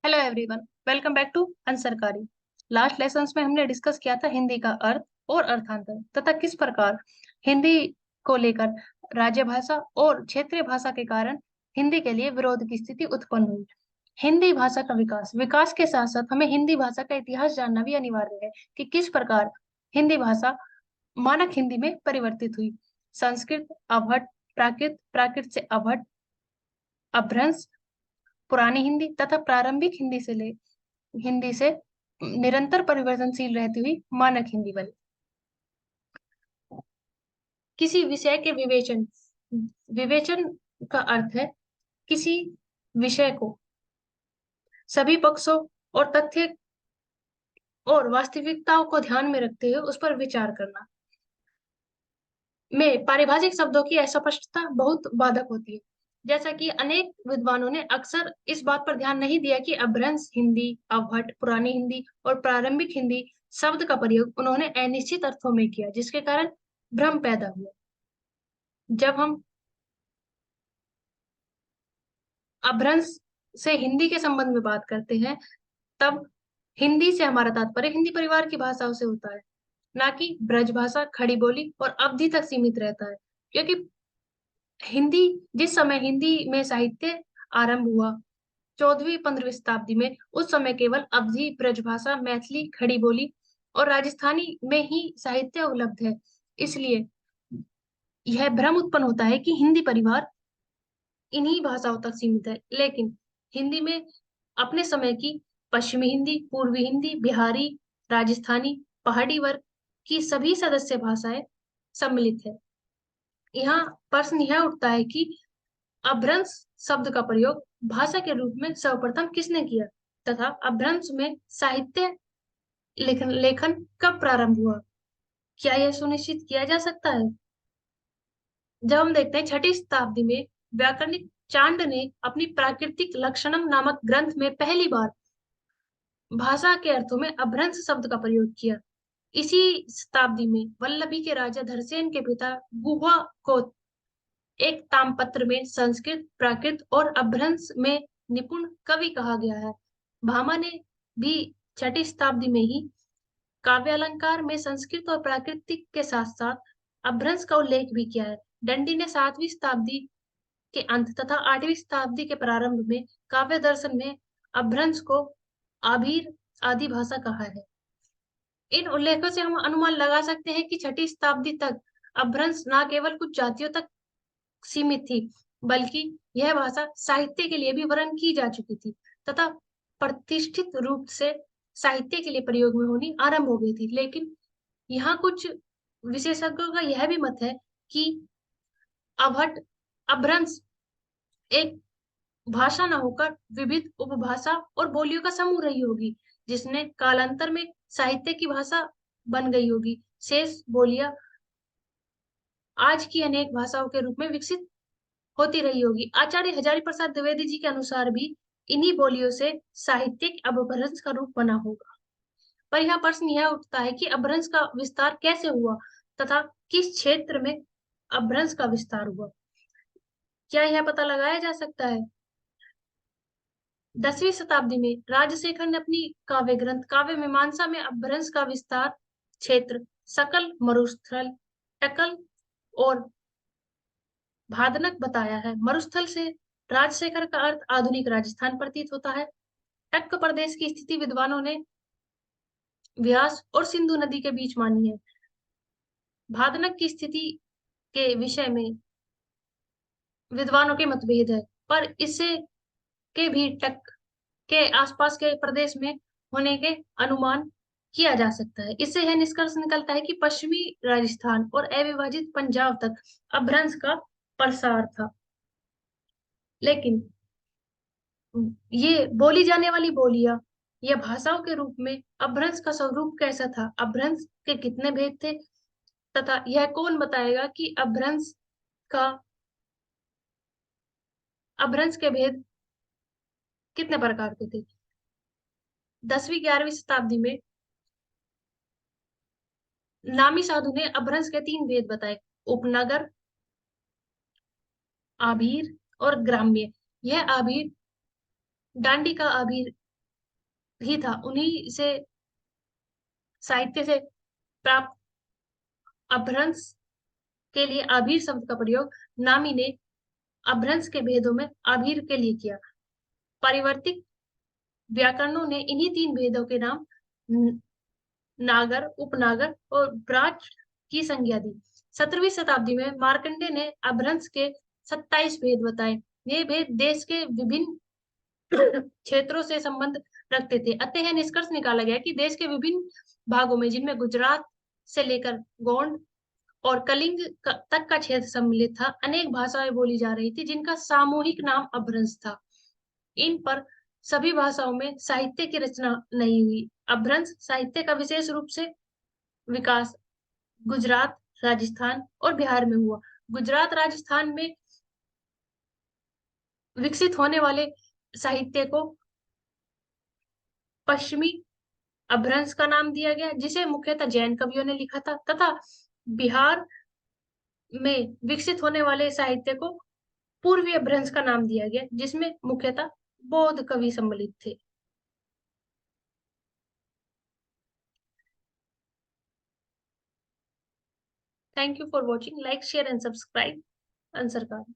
Hello everyone, welcome back to Unsarkari. Last lessons में हमने discuss किया था हिंदी का अर्थ और अर्थांतर तथा किस प्रकार हिंदी को लेकर राज्य भाषा और क्षेत्रीय भाषा के कारण हिंदी के लिए विरोध की स्थिति उत्पन्न हुई। हिंदी भाषा का विकास विकास के साथ साथ हमें हिंदी भाषा का इतिहास जानना भी अनिवार्य है कि किस प्रकार हिंदी भाषा मानक हिंदी में परिवर्तित हुई। संस्कृत, अवहट, प्राकृत, प्राकृत से अवहट, अपभ्रंश, पुरानी हिंदी तथा प्रारंभिक हिंदी से निरंतर परिवर्तनशील रहती हुई मानक हिंदी बनी। किसी विषय के विवेचन विवेचन का अर्थ है किसी विषय को सभी पक्षों और तथ्य और वास्तविकताओं को ध्यान में रखते हुए उस पर विचार करना। में पारिभाषिक शब्दों की अस्पष्टता बहुत बाधक होती है। जैसा कि अनेक विद्वानों ने अक्सर इस बात पर ध्यान नहीं दिया कि अपभ्रंश हिंदी, अवहट, पुरानी हिंदी और प्रारंभिक हिंदी शब्द का प्रयोग उन्होंने अनिश्चित अर्थों में किया, जिसके कारण भ्रम पैदा हुआ। जब हम अपभ्रंश से हिंदी के संबंध में बात करते हैं, तब हिंदी से हमारा तात्पर्य हिंदी परिवार की भाषाओं से होता है, ना कि ब्रज भाषा, खड़ी बोली और अवधि तक सीमित रहता है। क्योंकि हिंदी जिस समय हिंदी में साहित्य आरंभ हुआ 14वीं-15वीं शताब्दी में, उस समय केवल अवधी, ब्रजभाषा, मैथिली, खड़ी बोली और राजस्थानी में ही साहित्य उपलब्ध है। इसलिए यह भ्रम उत्पन्न होता है कि हिंदी परिवार इन्हीं भाषाओं तक सीमित है। लेकिन हिंदी में अपने समय की पश्चिमी हिंदी, पूर्वी हिंदी, बिहारी, राजस्थानी, पहाड़ी वर्ग की सभी सदस्य भाषाएं सम्मिलित है। यहाँ प्रश्न यह उठता है कि अपभ्रंश शब्द का प्रयोग भाषा के रूप में सर्वप्रथम किसने किया तथा अपभ्रंश में साहित्य लेखन लेखन कब प्रारंभ हुआ? क्या यह सुनिश्चित किया जा सकता है? जब हम देखते हैं 6वीं शताब्दी में व्याकरणिक चांड ने अपनी प्राकृतिक लक्षणम नामक ग्रंथ में पहली बार भाषा के अर्थों में अपभ्रंश शब्द का प्रयोग किया। इसी शताब्दी में वल्लभी के राजा धरसेन के पिता गुहा को एक तामपत्र में संस्कृत, प्राकृत और अपभ्रंश में निपुण कवि कहा गया है। भामा ने भी 6वीं शताब्दी में ही काव्य अलंकार में संस्कृत और प्राकृतिक के साथ साथ अपभ्रंश का उल्लेख भी किया है। दंडी ने 7वीं शताब्दी के अंत तथा 8वीं शताब्दी के प्रारंभ में काव्य दर्शन में अपभ्रंश को आभीर आदि भाषा कहा है। इन उल्लेखों से हम अनुमान लगा सकते हैं कि 6वीं शताब्दी तक अपभ्रंश न केवल कुछ जातियों तक सीमित थी, बल्कि यह भाषा साहित्य के लिए भी वर्णन की जा चुकी थी तथा प्रतिष्ठित रूप से साहित्य के लिए प्रयोग में होनी आरंभ हो गई थी। लेकिन यहाँ कुछ विशेषज्ञों का यह भी मत है कि अवहट अपभ्रंश एक भाषा न होकर विविध उपभाषा और बोलियों का समूह रही होगी, जिसने कालांतर में साहित्य की भाषा बन गई होगी। शेष बोलियां आज की अनेक भाषाओं के रूप में विकसित होती रही होगी। आचार्य हजारी प्रसाद द्विवेदी जी के अनुसार भी इन्हीं बोलियों से साहित्यिक अपभ्रंश का रूप बना होगा। पर यह प्रश्न यह उठता है कि अपभ्रंश का विस्तार कैसे हुआ तथा किस क्षेत्र में अपभ्रंश का विस्तार हुआ? क्या यह पता लगाया जा सकता है? 10वीं शताब्दी में राजशेखर ने अपनी काव्य ग्रंथ काव्य मीमांसा में अपभ्रंश का विस्तार क्षेत्र सकल, मरुस्थल, टकल और भादनक बताया है। मरुस्थल से राजशेखर का अर्थ आधुनिक राजस्थान प्रतीत होता है। टक्क प्रदेश की स्थिति विद्वानों ने व्यास और सिंधु नदी के बीच मानी है। भादनक की स्थिति के विषय में विद्वानों के मतभेद है, पर इससे के भी टक के आसपास के प्रदेश में होने के अनुमान किया जा सकता है। इससे यह निष्कर्ष निकलता है कि पश्चिमी राजस्थान और अविभाजित पंजाब तक अपभ्रंश का प्रसार था। लेकिन ये बोली जाने वाली बोलियां या भाषाओं के रूप में अपभ्रंश का स्वरूप कैसा था, अपभ्रंश के कितने भेद थे तथा यह कौन बताएगा कि का अपभ्रंश के भेद कितने प्रकार के थे? 10वीं-11वीं शताब्दी में नामी साधु ने अपभ्रंश के 3 भेद बताए: उपनगर, आभीर और ग्राम्य। यह आभीर डांडी का आभीर ही था। उन्हीं से साहित्य से प्राप्त अपभ्रंश के लिए आभीर शब्द का प्रयोग नामी ने अपभ्रंश के भेदों में आभीर के लिए किया। पारिवर्तिक व्याकरणों ने इन्हीं तीन भेदों के नाम नागर, उपनागर और ब्राज की संज्ञा दी। 17वीं शताब्दी में मार्कंडे ने अपभ्रंश के 27 भेद बताए। ये भेद देश के विभिन्न क्षेत्रों से संबंध रखते थे। अतः यह निष्कर्ष निकाला गया कि देश के विभिन्न भागों में, जिनमें गुजरात से लेकर गोंड और कलिंग तक का क्षेत्र सम्मिलित था, अनेक भाषाएं बोली जा रही थी जिनका सामूहिक नाम अपभ्रंश था। इन पर सभी भाषाओं में साहित्य की रचना नहीं हुई। अपभ्रंश साहित्य का विशेष रूप से विकास गुजरात, राजस्थान और बिहार में हुआ। गुजरात, राजस्थान में विकसित होने वाले साहित्य को पश्चिमी अपभ्रंश का नाम दिया गया, जिसे मुख्यतः जैन कवियों ने लिखा था, तथा बिहार में विकसित होने वाले साहित्य को पूर्वी अपभ्रंश का नाम दिया गया, जिसमें मुख्यतः बौद्ध कवि सम्मिलित थे। Thank you for watching. Like, share and subscribe answer card.